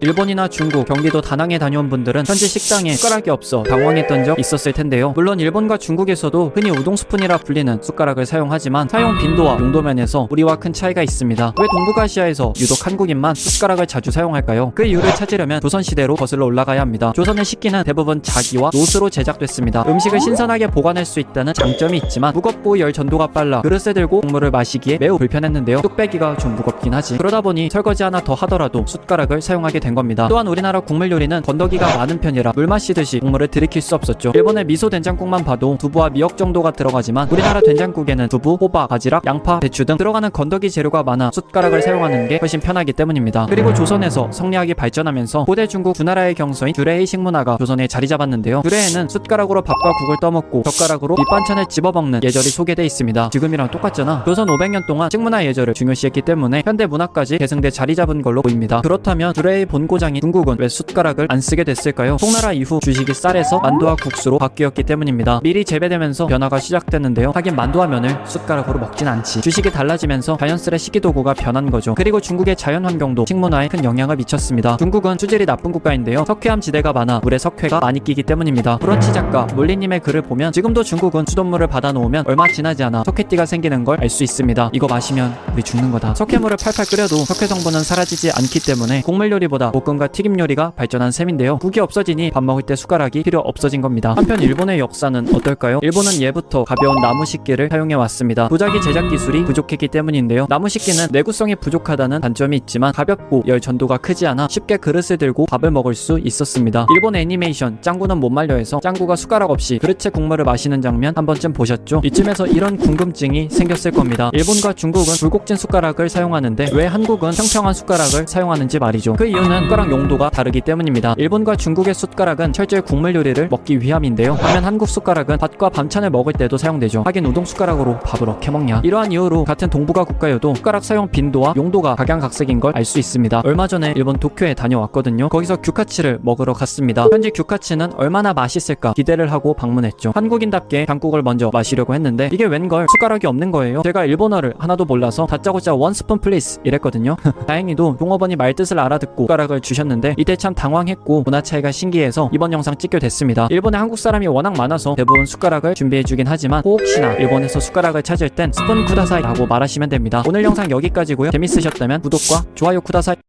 일본이나 중국, 경기도 다낭에 다녀온 분들은 현지 식당에 숟가락이 없어 당황했던 적 있었을 텐데요. 물론 일본과 중국에서도 흔히 우동 스푼이라 불리는 숟가락을 사용하지만 사용 빈도와 용도면에서 우리와 큰 차이가 있습니다. 왜 동북아시아에서 유독 한국인만 숟가락을 자주 사용할까요? 그 이유를 찾으려면 조선시대로 거슬러 올라가야 합니다. 조선의 식기는 대부분 자기와 노스로 제작됐습니다. 음식을 신선하게 보관할 수 있다는 장점이 있지만 무겁고 열 전도가 빨라 그릇에 들고 국물을 마시기에 매우 불편했는데요. 뚝배기가 좀 무겁긴 하지. 그러다 보니 설거지 하나 더 하더라도 숟가락을 사용하게 된 겁니다. 또한 우리나라 국물 요리는 건더기가 많은 편이라 물 마시듯이 국물을 들이킬 수 없었죠. 일본의 미소 된장국만 봐도 두부와 미역 정도가 들어가지만 우리나라 된장국에는 두부, 호박, 바지락, 양파, 배추 등 들어가는 건더기 재료가 많아 숟가락을 사용하는 게 훨씬 편하기 때문입니다. 그리고 조선에서 성리학이 발전하면서 고대 중국 두 나라의 경서인 규레의 식문화가 조선에 자리 잡았는데요. 규레에는 숟가락으로 밥과 국을 떠먹고 젓가락으로 밑반찬을 집어먹는 예절이 소개돼 있습니다. 지금이랑 똑같잖아. 조선 500년 동안 식문화 예절을 중요시했기 때문에 현대 문화까지 계승돼 자리 잡은 걸로 보입니다. 그렇다면 규레의 본고장인 중국은 왜 숟가락을 안 쓰게 됐을까요? 송나라 이후 주식이 쌀에서 만두와 국수로 바뀌었기 때문입니다. 밀이 재배되면서 변화가 시작됐는데요. 하긴 만두와 면을 숟가락으로 먹진 않지. 주식이 달라지면서 자연스레 식기도구가 변한 거죠. 그리고 중국의 자연환경도 식문화에 큰 영향을 미쳤습니다. 중국은 수질이 나쁜 국가인데요. 석회암 지대가 많아 물에 석회가 많이 끼기 때문입니다. 브런치 작가 몰리님의 글을 보면 지금도 중국은 수돗물을 받아놓으면 얼마 지나지 않아 석회띠가 생기는 걸 알 수 있습니다. 이거 마시면 우리 죽는 거다. 석회물을 팔팔 끓여도 석회 성분은 사라지지 않기 때문에 곡물 요리보다 볶음과 튀김 요리가 발전한 셈인데요. 국이 없어지니 밥 먹을 때 숟가락이 필요 없어진 겁니다. 한편 일본의 역사는 어떨까요? 일본은 예부터 가벼운 나무 식기를 사용해 왔습니다. 도자기 제작 기술이 부족했기 때문인데요. 나무 식기는 내구성이 부족하다는 단점이 있지만 가볍고 열 전도가 크지 않아 쉽게 그릇을 들고 밥을 먹을 수 있었습니다. 일본 애니메이션 짱구는 못 말려에서 짱구가 숟가락 없이 그릇에 국물을 마시는 장면 한 번쯤 보셨죠? 이쯤에서 이런 궁금증이 생겼을 겁니다. 일본과 중국은 굴곡진 숟가락을 사용하는데 왜 한국은 평평한 숟가락을 사용하는지 말이죠. 그 이유는 숟가락 용도가 다르기 때문입니다. 일본과 중국의 숟가락은 철저히 국물 요리를 먹기 위함인데요. 반면 한국 숟가락은 밥과 반찬을 먹을 때도 사용되죠. 하긴 우동 숟가락으로 밥을 어떻게 먹냐. 이러한 이유로 같은 동북아 국가여도 숟가락 사용 빈도와 용도가 각양각색인 걸 알 수 있습니다. 얼마 전에 일본 도쿄에 다녀왔거든요. 거기서 규카치를 먹으러 갔습니다. 현지 규카치는 얼마나 맛있을까 기대를 하고 방문했죠. 한국인답게 장국을 먼저 마시려고 했는데 이게 웬걸 숟가락이 없는 거예요. 제가 일본어를 하나도 몰라서 다짜고짜 원 스푼 플리즈 이랬거든요. 다행히도 종업원이 말뜻을 알아듣고 숟가락을 주셨는데 이때 참 당황했고 문화 차이가 신기해서 이번 영상 찍게 됐습니다. 일본에 한국 사람이 워낙 많아서 대부분 숟가락을 준비해주긴 하지만 혹시나 일본에서 숟가락을 찾을 땐 스푼 쿠다사이 라고 말하시면 됩니다. 오늘 영상 여기까지고요. 재밌으셨다면 구독과 좋아요 쿠다사이.